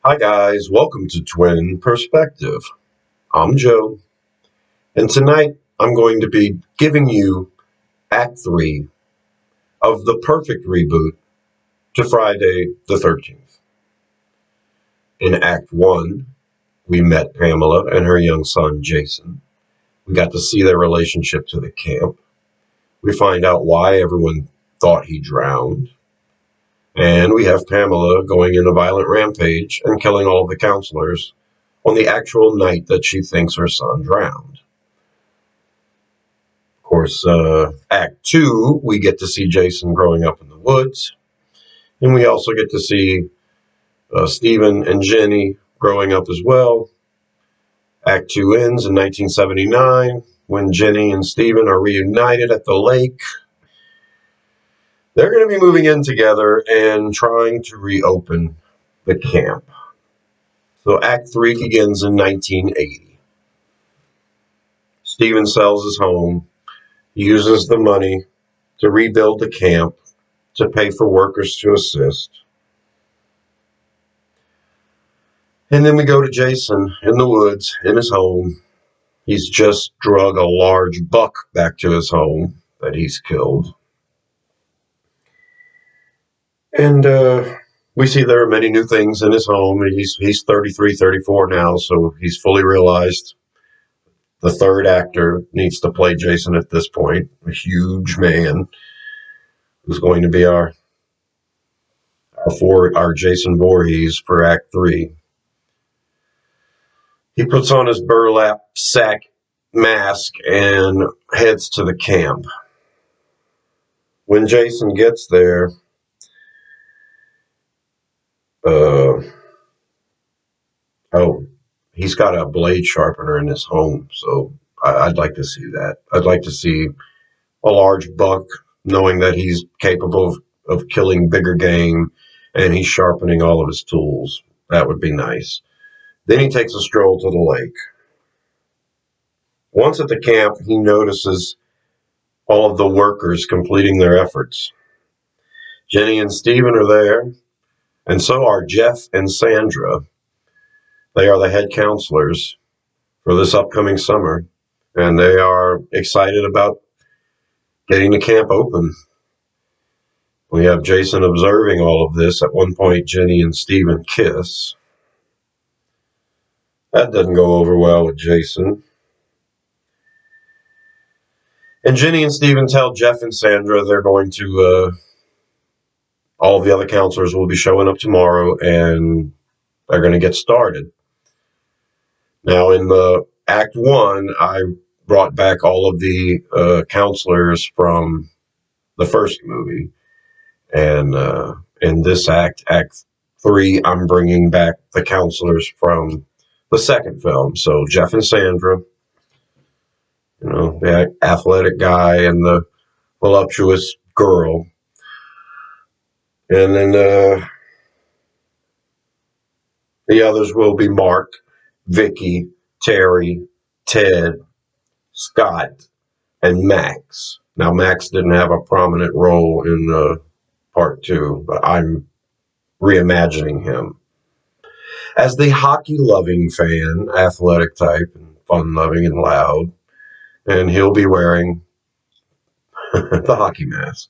Hi guys, welcome to Twin Perspective. I'm Joe, and tonight I'm going to be giving you Act 3 of the perfect reboot to Friday the 13th. In Act 1, we met Pamela and her young son Jason. We got to see their relationship to the camp. We find out why everyone thought he drowned. And we have Pamela going in a violent rampage and killing all of the counselors on the actual night that she thinks her son drowned. Of course, Act 2, we get to see Jason growing up in the woods. And we also get to see Stephen and Jenny growing up as well. Act 2 ends in 1979 when Jenny and Stephen are reunited at the lake. They're going to be moving in together and trying to reopen the camp. So Act 3 begins in 1980. Stephen sells his home. He uses the money to rebuild the camp, to pay for workers to assist. And then we go to Jason in the woods, in his home. He's just drug a large buck back to his home that he's killed. And we see there are many new things in his home. He's 33, 34 now, so he's fully realized the third actor needs to play Jason at this point, a huge man who's going to be our Jason Voorhees for Act 3. He puts on his burlap sack mask and heads to the camp. When Jason gets there, he's got a blade sharpener in his home, so I'd like to see that. I'd like to see a large buck, knowing that he's capable of killing bigger game, and he's sharpening all of his tools. That would be nice. Then he takes a stroll to the lake. Once at the camp, he notices all of the workers completing their efforts. Jenny and Stephen are there, and so are Jeff and Sandra. They are the head counselors for this upcoming summer, and they are excited about getting the camp open. We have Jason observing all of this. At one point, Jenny and Stephen kiss. That doesn't go over well with Jason. And Jenny and Stephen tell Jeff and Sandra they're going to, all of the other counselors will be showing up tomorrow, and they're going to get started. Now, in the Act 1, I brought back all of the counselors from the first movie. And in this Act 3, I'm bringing back the counselors from the second film. So Jeff and Sandra, the athletic guy and the voluptuous girl. And then the others will be Mark, Vicky, Terry, Ted, Scott, and Max. Now, Max didn't have a prominent role in Part 2, but I'm reimagining him as the hockey-loving fan, athletic type, and fun-loving and loud, and he'll be wearing the hockey mask.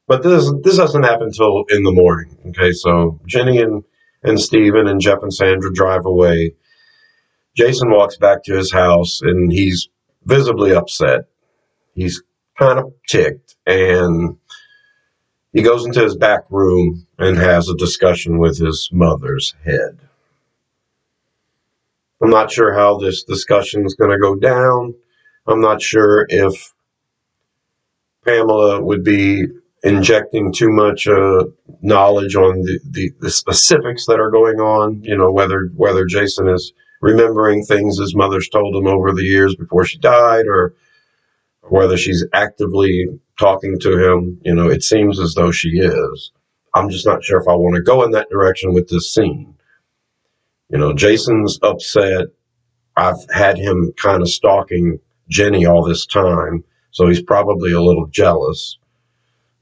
But this doesn't happen until in the morning. Okay, so Jenny and Stephen and Jeff and Sandra drive away. Jason walks back to his house, and he's visibly upset. He's kind of ticked, and he goes into his back room and has a discussion with his mother's head. I'm not sure how this discussion is going to go down. I'm not sure if Pamela would be injecting too much knowledge on the specifics that are going on, whether Jason is remembering things his mother's told him over the years before she died, or whether she's actively talking to him. It seems as though she is. I'm just not sure if I want to go in that direction with this scene. Jason's upset. I've had him kind of stalking Jenny all this time, so he's probably a little jealous.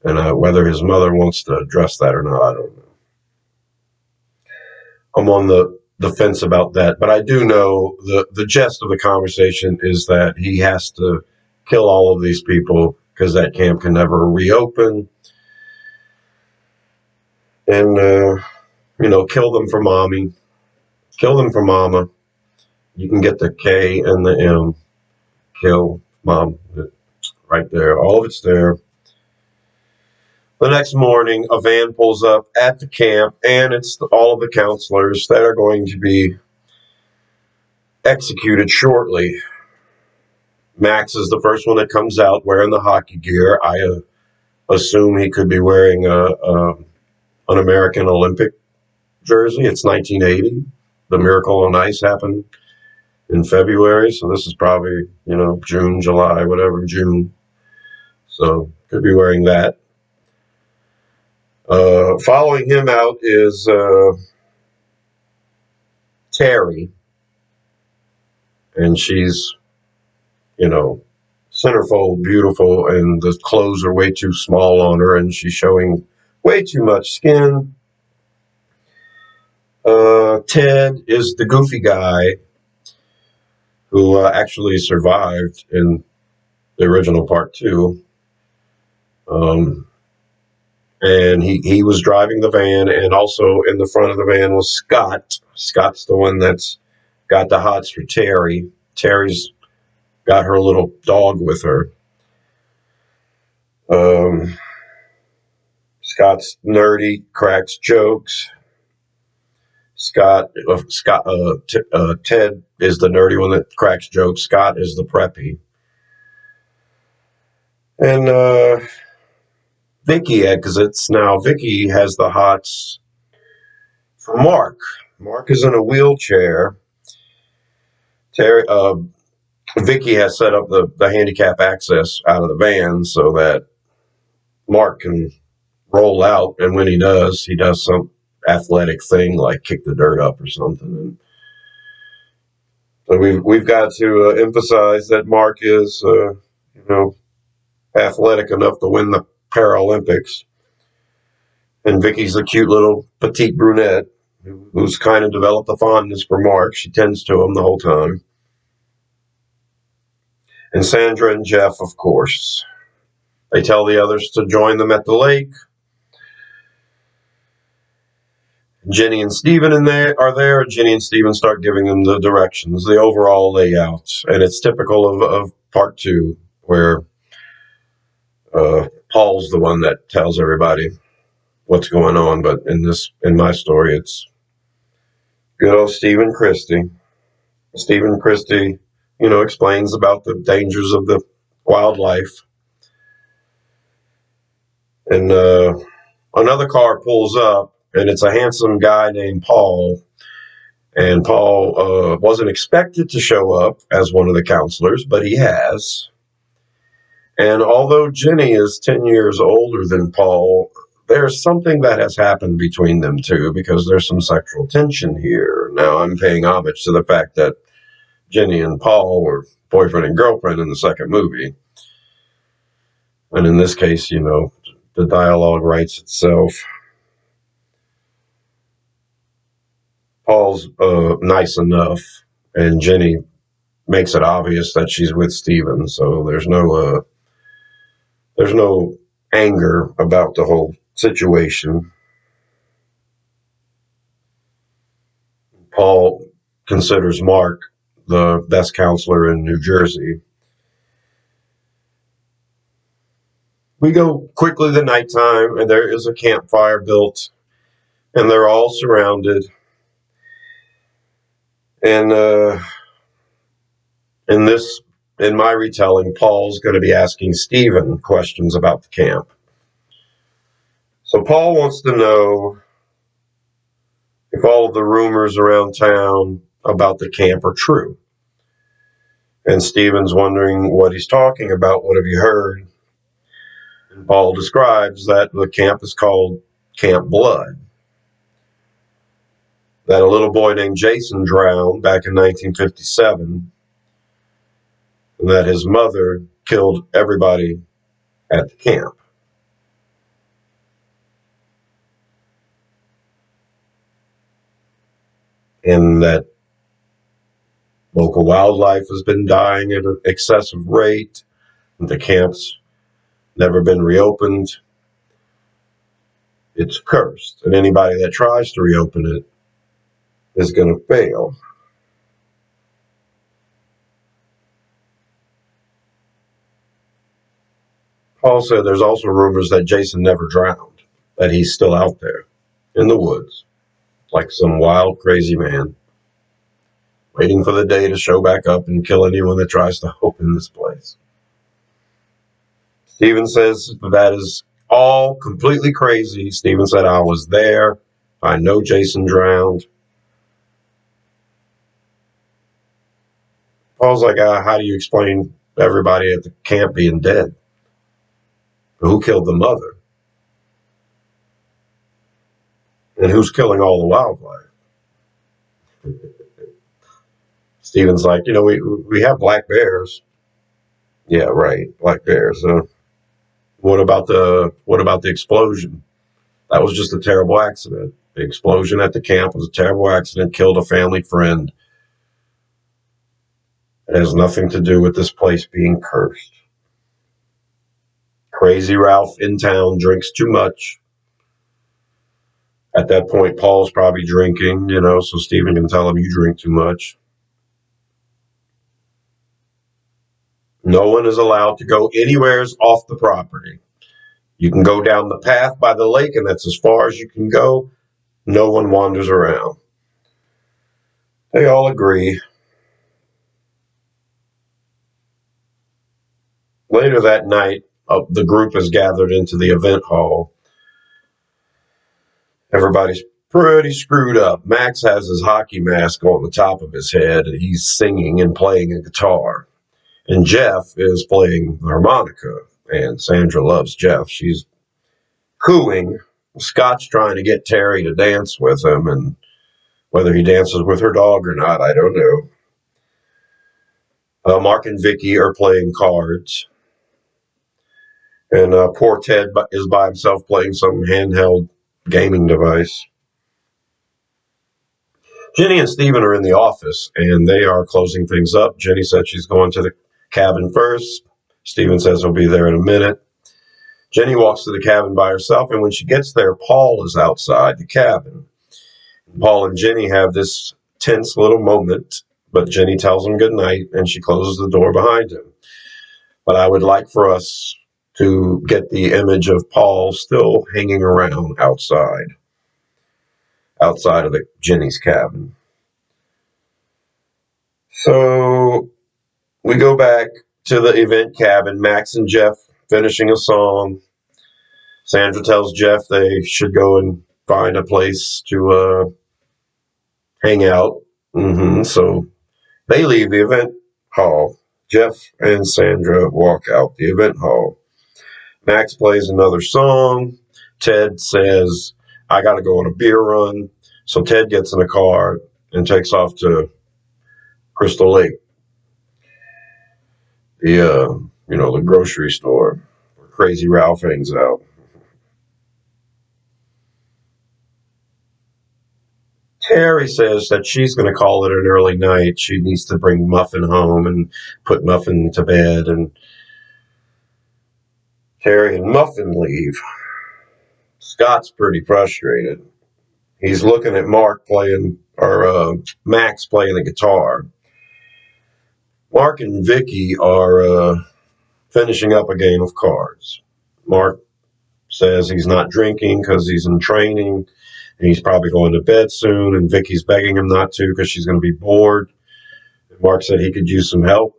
And whether his mother wants to address that or not, I don't know. I'm on the fence about that. But I do know the gist of the conversation is that he has to kill all of these people because that camp can never reopen. And, kill them for mommy. Kill them for mama. You can get the K and the M. Kill mom. Right there. All of it's there. The next morning, a van pulls up at the camp, and it's all of the counselors that are going to be executed shortly. Max is the first one that comes out wearing the hockey gear. I assume he could be wearing an American Olympic jersey. It's 1980. The Miracle on Ice happened in February, so this is probably, June, July, whatever, June. So could be wearing that. Following him out is Terry, and she's, centerfold beautiful, and the clothes are way too small on her, and she's showing way too much skin. Ted is the goofy guy who actually survived in the original part 2. And he was driving the van, and also in the front of the van was Scott. Scott's the one that's got the hots for Terry. Terry's got her little dog with her. Scott's nerdy, cracks jokes. Ted is the nerdy one that cracks jokes. Scott is the preppy. And Vicky exits. Now Vicky has the hots for Mark. Mark is in a wheelchair. Vicky has set up the handicap access out of the van so that Mark can roll out, and when he does some athletic thing like kick the dirt up or something. And so we've got to emphasize that Mark is, athletic enough to win the Paralympics, and Vicky's a cute little petite brunette who's kind of developed a fondness for Mark. She tends to him the whole time. And Sandra and Jeff, of course. They tell the others to join them at the lake. Jenny and Steven are there. Jenny and Steven start giving them the directions, the overall layout. And it's typical of part 2, where Paul's the one that tells everybody what's going on. But in my story, it's good old Stephen Christie. Stephen Christie, explains about the dangers of the wildlife. And another car pulls up, and it's a handsome guy named Paul. And Paul wasn't expected to show up as one of the counselors, but he has. And although Jenny is 10 years older than Paul, there's something that has happened between them two, because there's some sexual tension here. Now, I'm paying homage to the fact that Jenny and Paul were boyfriend and girlfriend in the second movie. And in this case, the dialogue writes itself. Paul's nice enough, and Jenny makes it obvious that she's with Steven, so there's no anger about the whole situation. Paul considers Mark the best counselor in New Jersey. We go quickly to nighttime, and there is a campfire built, and they're all surrounded. And in my retelling, Paul's going to be asking Steven questions about the camp. So Paul wants to know if all of the rumors around town about the camp are true. And Steven's wondering what he's talking about. What have you heard? And Paul describes that the camp is called Camp Blood. That a little boy named Jason drowned back in 1957. And that his mother killed everybody at the camp. and that local wildlife has been dying at an excessive rate. The camp's never been reopened. It's cursed, and anybody that tries to reopen it is going to fail. Paul said there's also rumors that Jason never drowned, that he's still out there in the woods, like some wild, crazy man, waiting for the day to show back up and kill anyone that tries to open this place. Stephen says that is all completely crazy. Stephen said, I was there. I know Jason drowned. Paul's like, how do you explain everybody at the camp being dead? Who killed the mother? And who's killing all the wildlife? Stephen's like, we have black bears. Yeah, right, black bears. What about the explosion? That was just a terrible accident. The explosion at the camp was a terrible accident, killed a family friend. It has nothing to do with this place being cursed. Crazy Ralph in town drinks too much. At that point, Paul's probably drinking, so Stephen can tell him, you drink too much. No one is allowed to go anywhere off the property. You can go down the path by the lake, and that's as far as you can go. No one wanders around. They all agree. Later that night, the group is gathered into the event hall. Everybody's pretty screwed up. Max has his hockey mask on the top of his head, and he's singing and playing a guitar. And Jeff is playing the harmonica, and Sandra loves Jeff. She's cooing. Scott's trying to get Terry to dance with him, and whether he dances with her dog or not, I don't know. Mark and Vicky are playing cards. And poor Ted is by himself playing some handheld gaming device. Jenny and Stephen are in the office, and they are closing things up. Jenny said she's going to the cabin first. Stephen says he'll be there in a minute. Jenny walks to the cabin by herself, and when she gets there, Paul is outside the cabin. Paul and Jenny have this tense little moment, but Jenny tells him good night, and she closes the door behind him. But I would like for us to get the image of Paul still hanging around outside of Jenny's cabin. So we go back to the event cabin. Max and Jeff finishing a song. Sandra tells Jeff they should go and find a place to hang out. So they leave the event hall. Jeff and Sandra walk out the event hall. Max plays another song. Ted says, I got to go on a beer run. So Ted gets in a car and takes off to Crystal Lake, the grocery store where Crazy Ralph hangs out. Terry says that she's going to call it an early night. She needs to bring Muffin home and put Muffin to bed. And Terry and Muffin leave. Scott's pretty frustrated. He's looking at Max playing the guitar. Mark and Vicky are finishing up a game of cards. Mark says he's not drinking because he's in training, and he's probably going to bed soon, and Vicky's begging him not to because she's going to be bored. Mark said he could use some help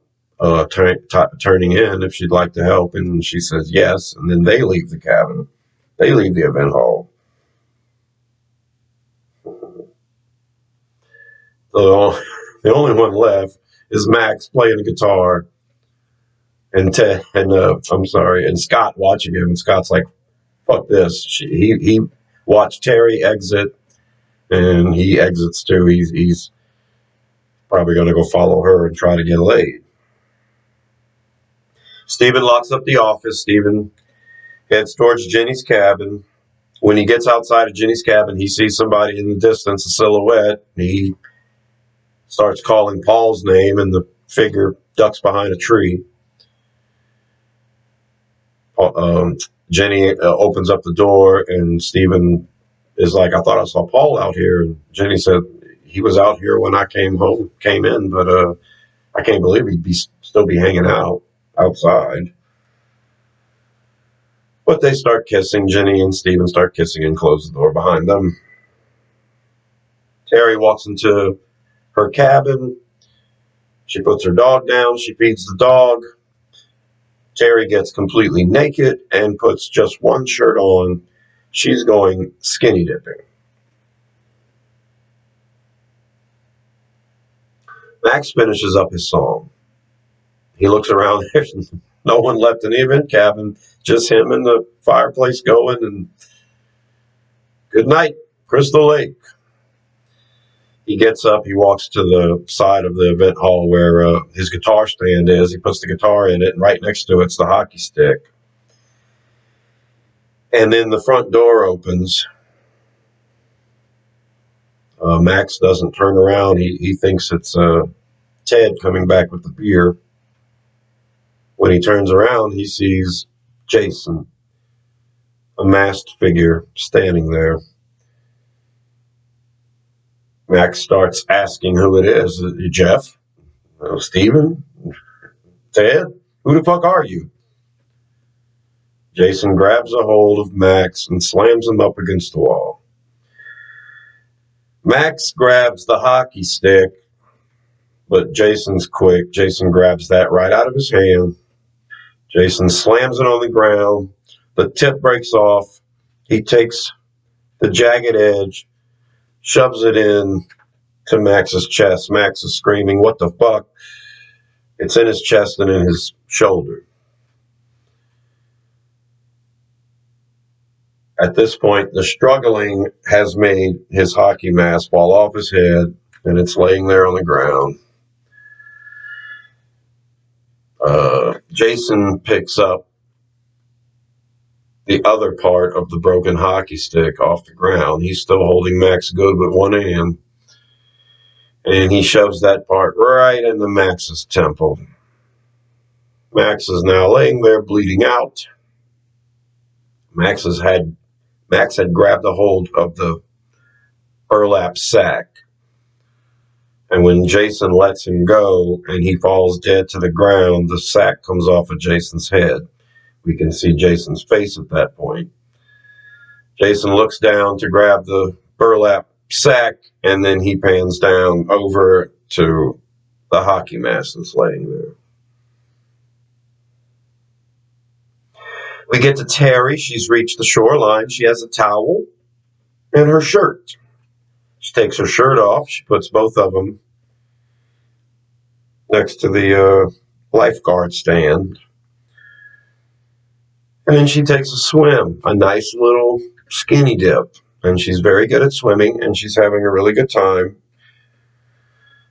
turning in if she'd like to help, and she says yes, and then they leave the cabin. They leave the event hall. So the only one left is Max playing the guitar, and Scott watching him. And Scott's like, "Fuck this." He watched Terry exit, and he exits too. He's probably going to go follow her and try to get laid. Stephen locks up the office. Stephen heads towards Jenny's cabin. When he gets outside of Jenny's cabin, he sees somebody in the distance, a silhouette. He starts calling Paul's name, and the figure ducks behind a tree. Jenny opens up the door, and Stephen is like, I thought I saw Paul out here. And Jenny said, he was out here when I came in, but I can't believe he'd still be hanging out outside. But they start kissing. Jenny and Stephen start kissing and close the door behind them. Terry walks into her cabin. She puts her dog down. She feeds the dog. Terry gets completely naked and puts just one shirt on. She's going skinny dipping. Max finishes up his song. He looks around. There's no one left in the event cabin, just him and the fireplace going. And good night, Crystal Lake. He gets up. He walks to the side of the event hall where his guitar stand is. He puts the guitar in it, and right next to it's the hockey stick. And then the front door opens. Max doesn't turn around. He thinks it's Ted coming back with the beer. When he turns around, he sees Jason, a masked figure, standing there. Max starts asking who it is. Jeff? Steven? Ted? Who the fuck are you? Jason grabs a hold of Max and slams him up against the wall. Max grabs the hockey stick, but Jason's quick. Jason grabs that right out of his hand. Jason slams it on the ground. The tip breaks off. He takes the jagged edge, shoves it in to Max's chest. Max is screaming, "What the fuck?" It's in his chest and in his shoulder. At this point, the struggling has made his hockey mask fall off his head, and it's laying there on the ground. Jason picks up the other part of the broken hockey stick off the ground. He's still holding Max good with one hand, and he shoves that part right into Max's temple. Max is now laying there bleeding out. Max had grabbed a hold of the burlap sack. And when Jason lets him go and he falls dead to the ground, the sack comes off of Jason's head. We can see Jason's face at that point. Jason looks down to grab the burlap sack, and then he pans down over to the hockey mask that's laying there. We get to Terry. She's reached the shoreline. She has a towel and her shirt. She takes her shirt off. She puts both of them next to the lifeguard stand. And then she takes a swim, a nice little skinny dip. And she's very good at swimming, and she's having a really good time.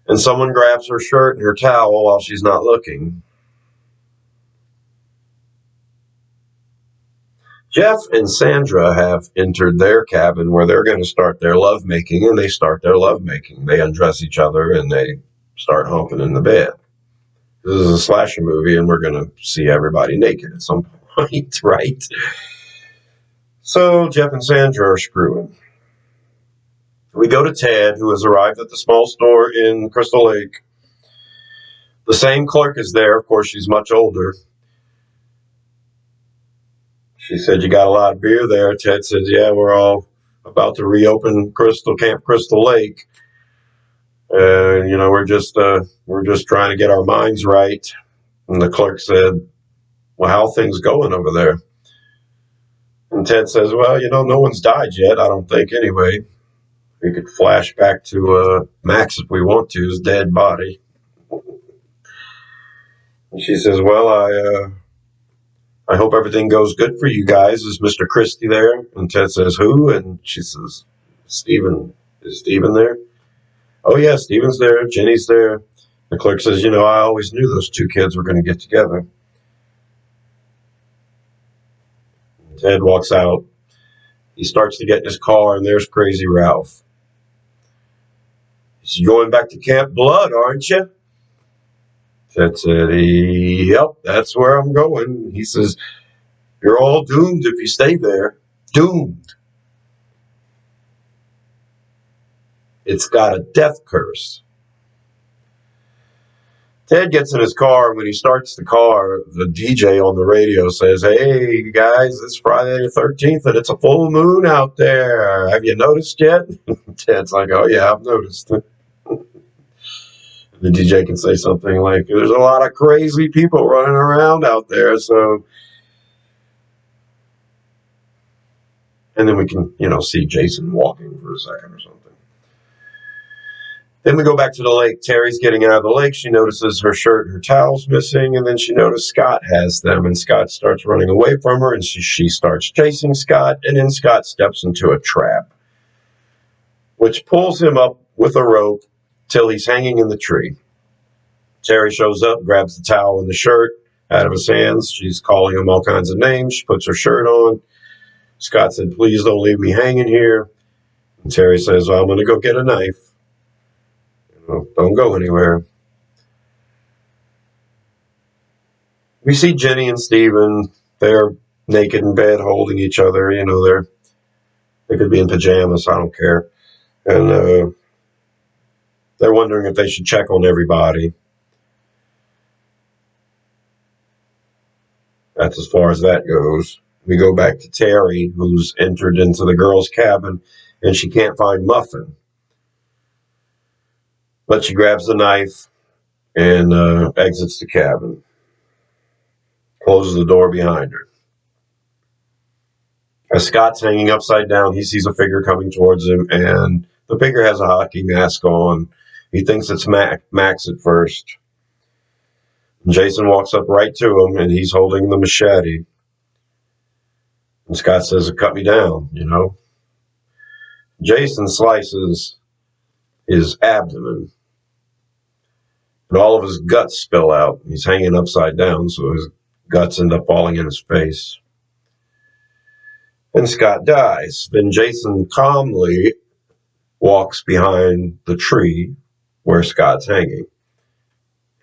And someone grabs her shirt and her towel while she's not looking. Jeff and Sandra have entered their cabin where they're going to start their lovemaking, and they start their lovemaking. They undress each other, and they start humping in the bed. This is a slasher movie, and we're going to see everybody naked at some point, right? So Jeff and Sandra are screwing. We go to Ted, who has arrived at the small store in Crystal Lake. The same clerk is there. Of course, she's much older. She said, "You got a lot of beer there." Ted says, "Yeah, we're all about to reopen Camp Crystal Lake. We're just trying to get our minds right." And the clerk said, "Well, how are things going over there?" And Ted says, "Well, no one's died yet, I don't think, anyway." We could flash back to Max if we want to, his dead body. And she says, "Well, I hope everything goes good for you guys. Is Mr. Christie there?" And Ted says, "Who?" And she says, "Steven. Is Steven there?" "Oh, yeah, Steven's there. Jenny's there." The clerk says, "I always knew those two kids were going to get together." And Ted walks out. He starts to get in his car, and there's Crazy Ralph. "You're going back to Camp Blood, aren't you?" Ted said, "Yep, that's where I'm going." He says, "You're all doomed if you stay there. Doomed. It's got a death curse." Ted gets in his car, and when he starts the car, the DJ on the radio says, "Hey, guys, it's Friday the 13th, and it's a full moon out there. Have you noticed yet?" Ted's like, "Oh, yeah, I've noticed." The DJ can say something like, "There's a lot of crazy people running around out there, so..." And then we can, see Jason walking for a second or something. Then we go back to the lake. Terry's getting out of the lake. She notices her shirt and her towel's missing, and then she notices Scott has them, and Scott starts running away from her, and she starts chasing Scott, and then Scott steps into a trap, which pulls him up with a rope till he's hanging in the tree. Terry shows up, grabs the towel and the shirt out of his hands. She's calling him all kinds of names. She puts her shirt on. Scott said, "Please don't leave me hanging here." And Terry says, "Well, I'm going to go get a knife. Don't go anywhere." We see Jenny and Steven. They're naked in bed holding each other. They could be in pajamas. I don't care. And they're wondering if they should check on everybody. That's as far as that goes. We go back to Terry, who's entered into the girls' cabin, and she can't find Muffin. But she grabs the knife and exits the cabin. Closes the door behind her. As Scott's hanging upside down, he sees a figure coming towards him, and the figure has a hockey mask on. He thinks it's Max at first. And Jason walks up right to him, and he's holding the machete. And Scott says, "It cut me down, Jason slices his abdomen, and all of his guts spill out. He's hanging upside down, so his guts end up falling in his face. And Scott dies. Then Jason calmly walks behind the tree where Scott's hanging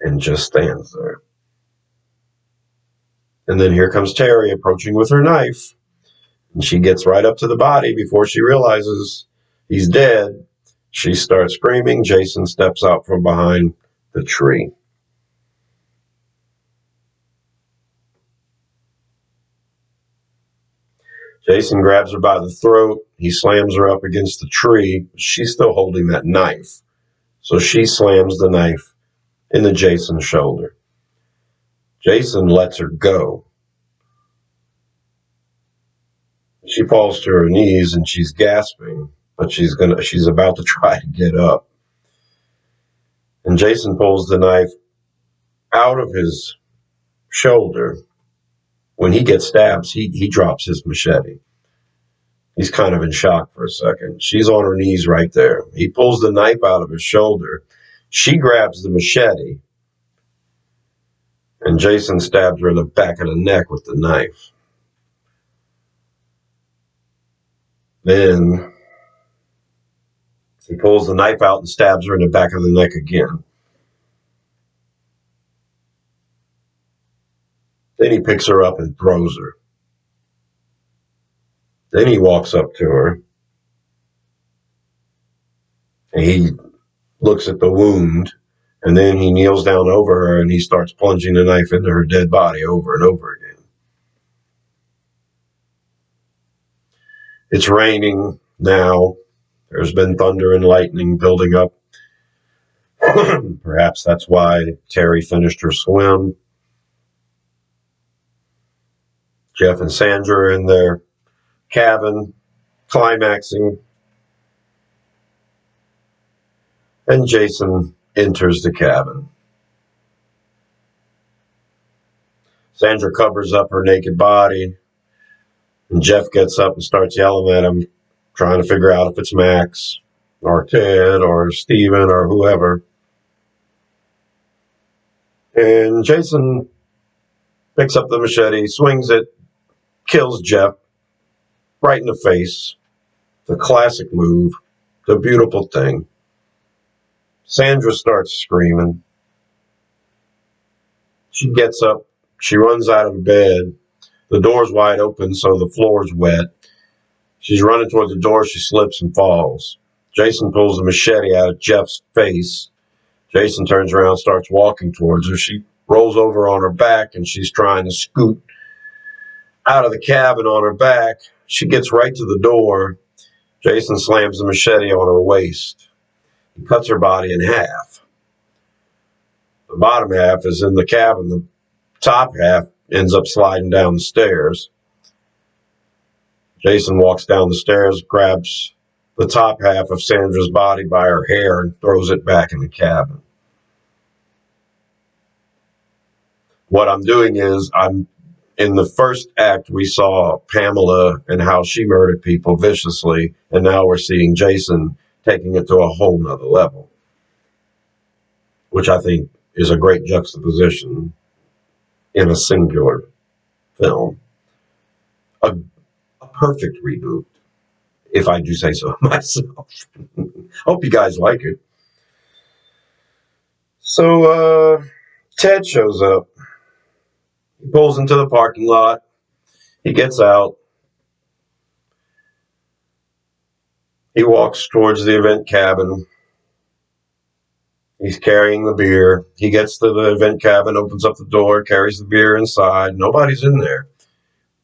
and just stands there. And then here comes Terry approaching with her knife, and she gets right up to the body before she realizes he's dead. She starts screaming. Jason steps out from behind the tree. Jason grabs her by the throat. He slams her up against the tree. She's still holding that knife. So she slams the knife into Jason's shoulder. Jason lets her go. She falls to her knees and she's gasping, but she's about to try to get up. And Jason pulls the knife out of his shoulder. When he gets stabbed, he drops his machete. He's kind of in shock for a second. She's on her knees right there. He pulls the knife out of his shoulder. She grabs the machete. And Jason stabs her in the back of the neck with the knife. Then he pulls the knife out and stabs her in the back of the neck again. Then he picks her up and throws her. Then he walks up to her. And he looks at the wound. And then he kneels down over her and he starts plunging the knife into her dead body over and over again. It's raining now. There's been thunder and lightning building up. Perhaps that's why Terry finished her swim. Jeff and Sandra are in their cabin, climaxing. And Jason enters the cabin. Sandra covers up her naked body. And Jeff gets up and starts yelling at him, trying to figure out if it's Max or Ted or Steven or whoever. And Jason picks up the machete, swings it, kills Jeff right in the face. The classic move, the beautiful thing. Sandra starts screaming. She gets up. She runs out of bed. The door's wide open, so the floor's wet. She's running toward the door. She slips and falls. Jason pulls the machete out of Jeff's face. Jason turns around and starts walking towards her. She rolls over on her back, and she's trying to scoot out of the cabin on her back. She gets right to the door. Jason slams the machete on her waist. He cuts her body in half. The bottom half is in the cabin. The top half ends up sliding down the stairs. Jason walks down the stairs, grabs the top half of Sandra's body by her hair, and throws it back in the cabin. What I'm doing is, in the first act, we saw Pamela and how she murdered people viciously, and now we're seeing Jason taking it to a whole nother level, which I think is a great juxtaposition in a singular film. A perfect reboot, if I do say so myself. Hope you guys like it. So, Ted shows up. He pulls into the parking lot. He gets out. He walks towards the event cabin. He's carrying the beer. He gets to the event cabin, opens up the door, carries the beer inside. Nobody's in there.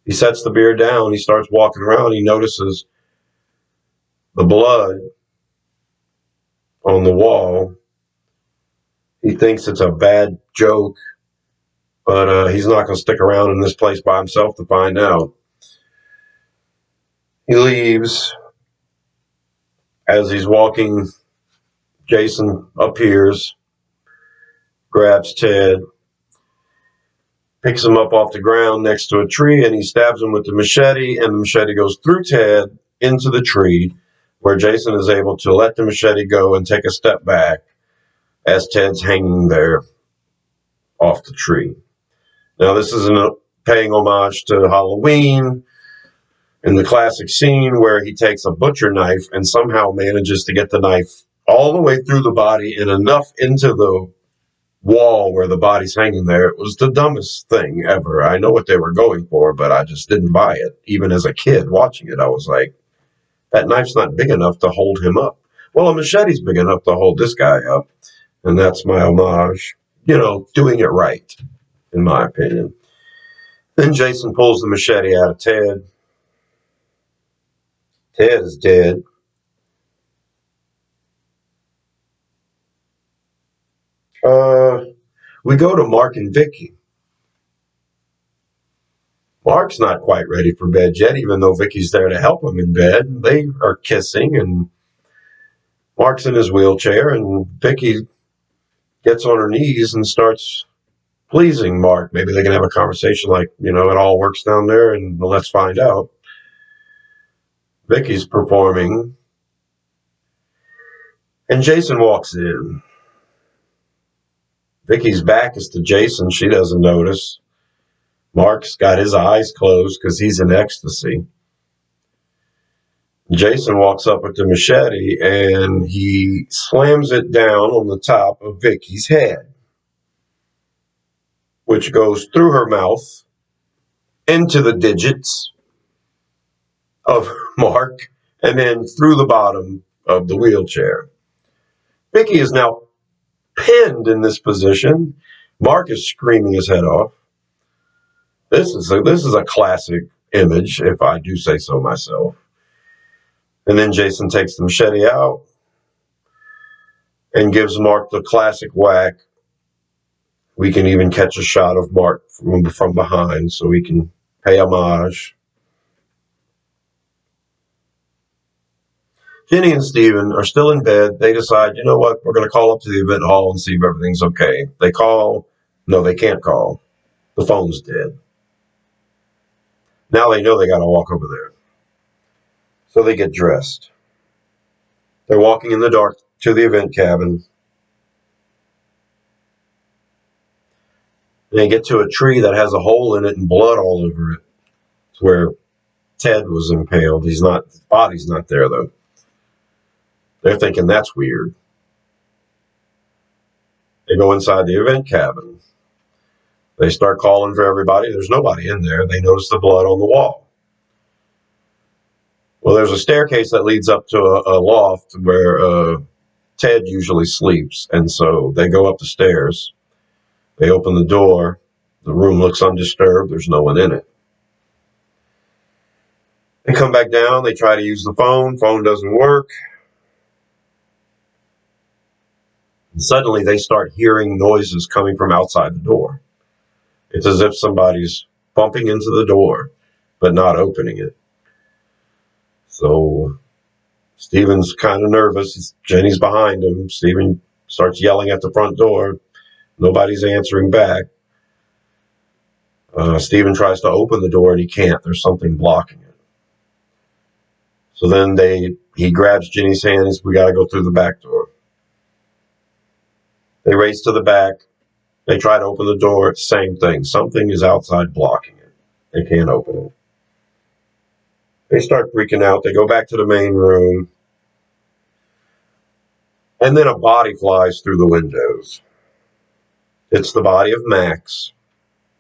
He sets the beer down. He starts walking around. He notices the blood on the wall. He thinks it's a bad joke, but he's not going to stick around in this place by himself to find out. He leaves. As he's walking, Jason appears, grabs Ted, picks him up off the ground next to a tree, and he stabs him with the machete, and the machete goes through Ted into the tree, where Jason is able to let the machete go and take a step back as Ted's hanging there off the tree. Now, this is paying homage to Halloween in the classic scene where he takes a butcher knife and somehow manages to get the knife all the way through the body and enough into the wall where the body's hanging there. It was the dumbest thing ever. I know what they were going for, but I just didn't buy it. Even as a kid watching it, I was like, that knife's not big enough to hold him up. Well, a machete's big enough to hold this guy up. And that's my homage. Doing it right, in my opinion. Then Jason pulls the machete out of Ted. Ted is dead. We go to Mark and Vicky. Mark's not quite ready for bed yet, even though Vicky's there to help him in bed. They are kissing, and Mark's in his wheelchair, and Vicky gets on her knees and starts pleasing Mark. Maybe they can have a conversation like, it all works down there, and let's find out. Vicky's performing, and Jason walks in. Vicky's back is to Jason. She doesn't notice. Mark's got his eyes closed because he's in ecstasy. Jason walks up with the machete and he slams it down on the top of Vicky's head, which goes through her mouth into the digits of Mark and then through the bottom of the wheelchair. Vicky is now pinned in this position. Mark is screaming his head off. This is a classic image, if I do say so myself. And then Jason takes the machete out and gives Mark the classic whack. We can even catch a shot of Mark from behind so we can pay homage. Jenny and Steven are still in bed. They decide, you know what, we're going to call up to the event hall and see if everything's okay. They call. No, they can't call. The phone's dead. Now they know they got to walk over there. So they get dressed. They're walking in the dark to the event cabin. They get to a tree that has a hole in it and blood all over it. It's where Ted was impaled. His body's not there, though. They're thinking that's weird. They go inside the event cabin. They start calling for everybody. There's nobody in there. They notice the blood on the wall. Well, there's a staircase that leads up to a loft where Ted usually sleeps, and so they go up the stairs. They open the door. The room looks undisturbed. There's no one in it. They come back down. They try to use the phone. Phone doesn't work. And suddenly, they start hearing noises coming from outside the door. It's as if somebody's bumping into the door, but not opening it. So Stephen's kind of nervous. Jenny's behind him. Stephen starts yelling at the front door. Nobody's answering back. Stephen tries to open the door and he can't. There's something blocking it. So then he grabs Jenny's hand and says, "We got to go through the back door." They race to the back. They try to open the door. Same thing. Something is outside blocking it. They can't open it. They start freaking out. They go back to the main room. And then a body flies through the windows. It's the body of Max.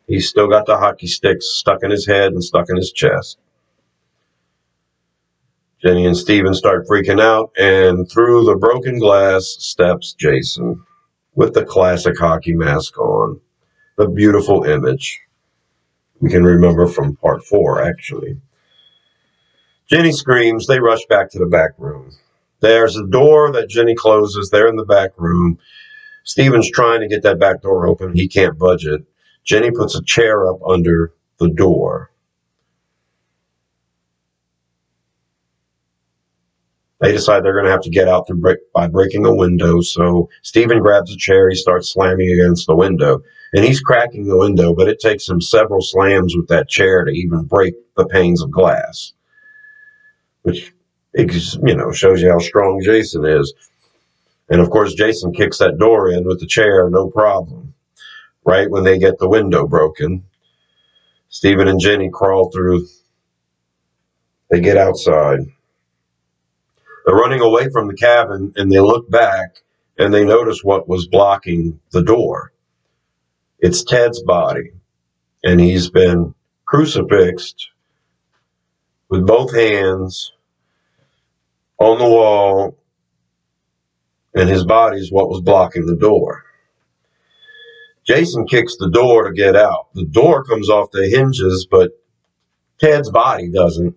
He's still got the hockey sticks stuck in his head and stuck in his chest. Jenny and Stephen start freaking out, and through the broken glass steps Jason with the classic hockey mask on. The beautiful image we can remember from part 4, actually. Jenny screams. They rush back to the back room. There's a door that Jenny closes. They're in the back room. Stephen's trying to get that back door open. He can't budge it. Jenny puts a chair up under the door. They decide they're going to have to get out by breaking a window. So Stephen grabs a chair. He starts slamming against the window. And he's cracking the window, but it takes him several slams with that chair to even break the panes of glass. Which, shows you how strong Jason is. And of course, Jason kicks that door in with the chair, no problem. Right when they get the window broken, Stephen and Jenny crawl through. They get outside. They're running away from the cabin, and they look back, and they notice what was blocking the door. It's Ted's body, and he's been crucifixed with both hands on the wall, and his body is what was blocking the door. Jason kicks the door to get out. The door comes off the hinges, but Ted's body doesn't.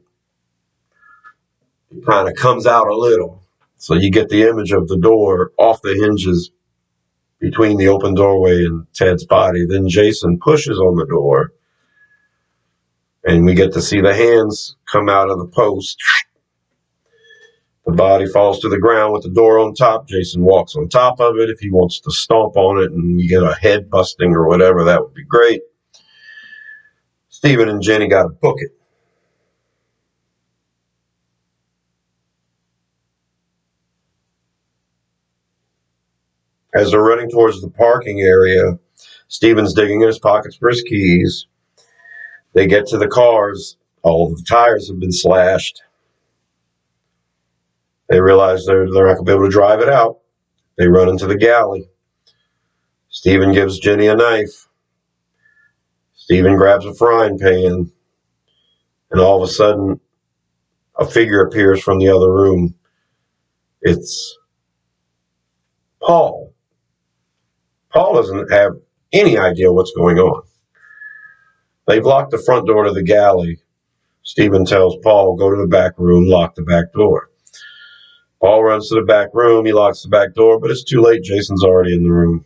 It kind of comes out a little. So you get the image of the door off the hinges between the open doorway and Ted's body. Then Jason pushes on the door, and we get to see the hands come out of the post. The body falls to the ground with the door on top. Jason walks on top of it. If he wants to stomp on it and we get a head busting or whatever, that would be great. Stephen and Jenny got to book it. As they're running towards the parking area, Stephen's digging in his pockets for his keys. They get to the cars. All of the tires have been slashed. They realize they're not going to be able to drive it out. They run into the galley. Stephen gives Jenny a knife. Stephen grabs a frying pan. And all of a sudden, a figure appears from the other room. It's Paul. Paul doesn't have any idea what's going on. They've locked the front door to the galley. Stephen tells Paul, go to the back room, lock the back door. Paul runs to the back room. He locks the back door, but it's too late. Jason's already in the room.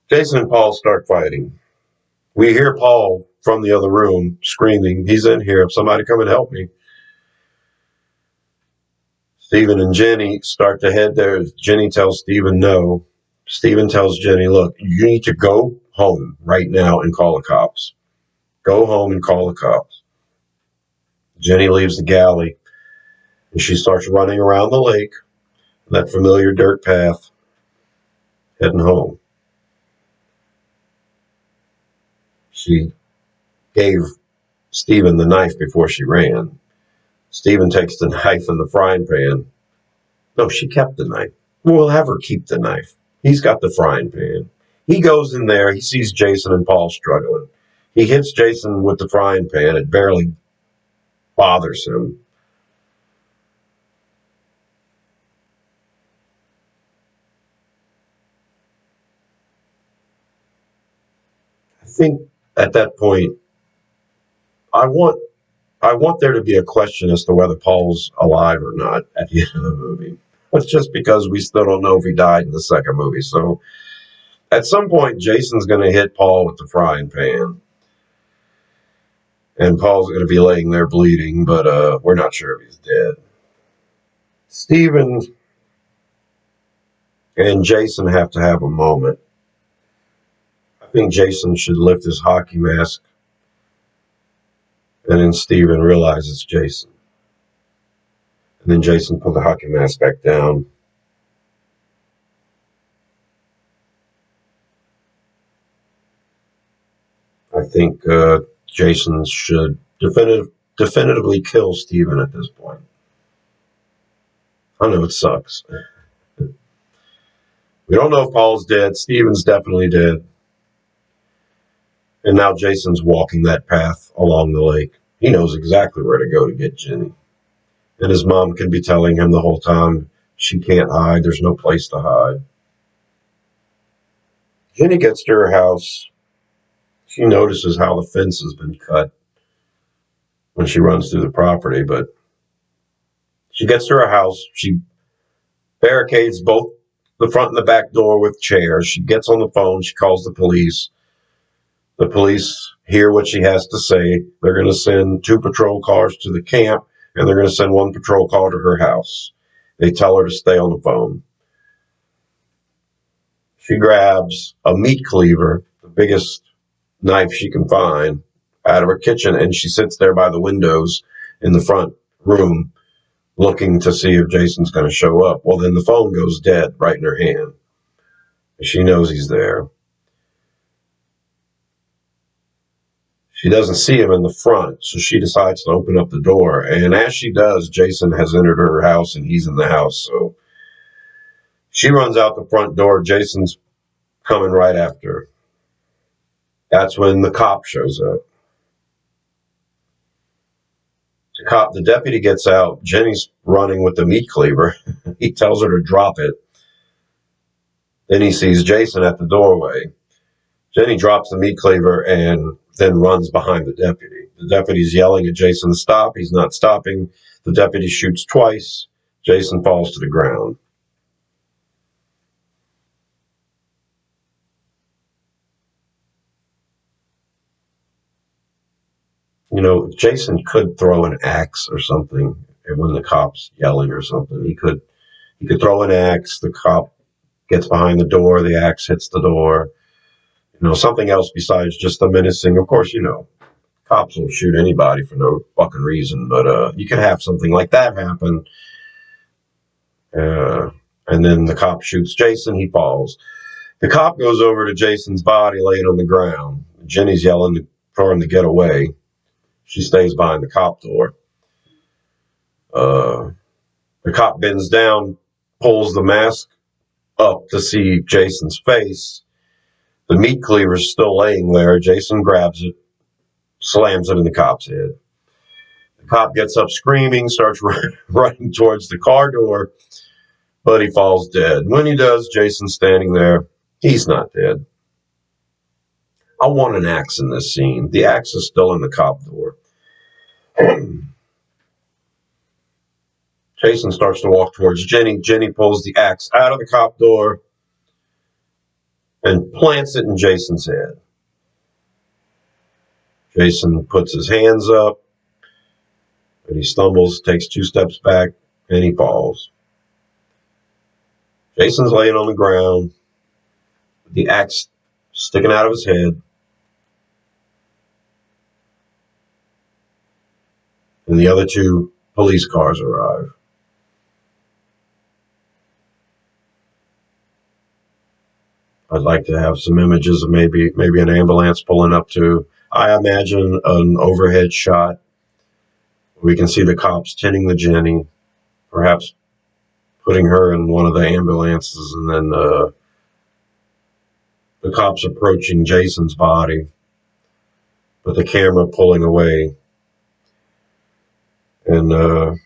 Jason and Paul start fighting. We hear Paul from the other room screaming, "He's in here. Somebody come and help me." Stephen and Jenny start to head there. Jenny tells Stephen no. Stephen tells Jenny, look, you need to go home right now and call the cops. Go home and call the cops. Jenny leaves the galley. And she starts running around the lake, that familiar dirt path, heading home. She gave Stephen the knife before she ran. Stephen takes the knife and the frying pan. No, she kept the knife. We'll have her keep the knife. He's got the frying pan. He goes in there. He sees Jason and Paul struggling. He hits Jason with the frying pan. It barely bothers him. I think at that point, I want I want there to be a question as to whether Paul's alive or not at the end of the movie. It's just because we still don't know if he died in the second movie. So at some point, Jason's going to hit Paul with the frying pan, and Paul's going to be laying there bleeding, but we're not sure if he's dead. Steven and Jason have to have a moment. I think Jason should lift his hockey mask, and then Steven realizes it's Jason. And then Jason put the hockey mask back down. I think Jason should definitively kill Steven at this point. I know it sucks. We don't know if Paul's dead. Steven's definitely dead. And now Jason's walking that path along the lake. He knows exactly where to go to get Jenny. And his mom can be telling him the whole time, she can't hide. There's no place to hide. Jenny gets to her house. She notices how the fence has been cut when she runs through the property, but she gets to her house. She barricades both the front and the back door with chairs. She gets on the phone. She calls the police. The police hear what she has to say. They're going to send 2 patrol cars to the camp, and they're going to send 1 patrol car to her house. They tell her to stay on the phone. She grabs a meat cleaver, the biggest knife she can find, out of her kitchen, and she sits there by the windows in the front room looking to see if Jason's going to show up. Well, then the phone goes dead right in her hand. She knows he's there. She doesn't see him in the front, so she decides to open up the door. And as she does, Jason has entered her house, and he's in the house. So she runs out the front door. Jason's coming right after her. That's when the cop shows up. The deputy gets out. Jenny's running with the meat cleaver. He tells her to drop it. Then he sees Jason at the doorway. Jenny drops the meat cleaver and then runs behind the deputy. The deputy's yelling at Jason to stop. He's not stopping. The deputy shoots twice. Jason falls to the ground. You know, Jason could throw an axe or something when the cop's yelling or something. He could throw an axe. The cop gets behind the door. The axe hits the door. You know, something else besides just the menacing. Of course, you know, cops will shoot anybody for no fucking reason, but you could have something like that happen. And then the cop shoots Jason. He falls. The cop goes over to Jason's body laying on the ground. Jenny's yelling for him to get away. She stays behind the cop door. The cop bends down, pulls the mask up to see Jason's face. The meat cleaver's still laying there. Jason grabs it, slams it in the cop's head. The cop gets up screaming, starts running towards the car door, but he falls dead. When he does, Jason's standing there. He's not dead. I want an axe in this scene. The axe is still in the cop door. Jason starts to walk towards Jenny. Jenny pulls the axe out of the cop door and plants it in Jason's head. Jason puts his hands up, and he stumbles, takes 2 steps back, and he falls. Jason's laying on the ground, with the axe sticking out of his head. And the other 2 police cars arrive. I'd like to have some images of maybe an ambulance pulling up to, I imagine, an overhead shot. We can see the cops tending the Jenny, perhaps putting her in one of the ambulances, and then the cops approaching Jason's body, with the camera pulling away. And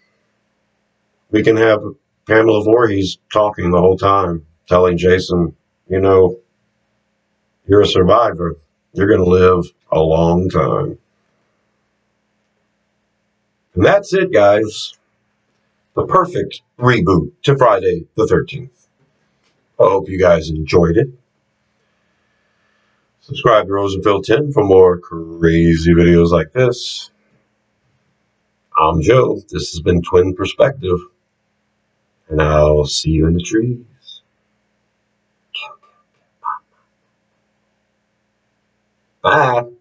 we can have Pamela Voorhees talking the whole time, telling Jason, you know, you're a survivor. You're going to live a long time. And that's it, guys. The perfect reboot to Friday the 13th. I hope you guys enjoyed it. Subscribe to Rosenfield 10 for more crazy videos like this. I'm Joe. This has been Twin Perspective. And I'll see you in the trees. Bye.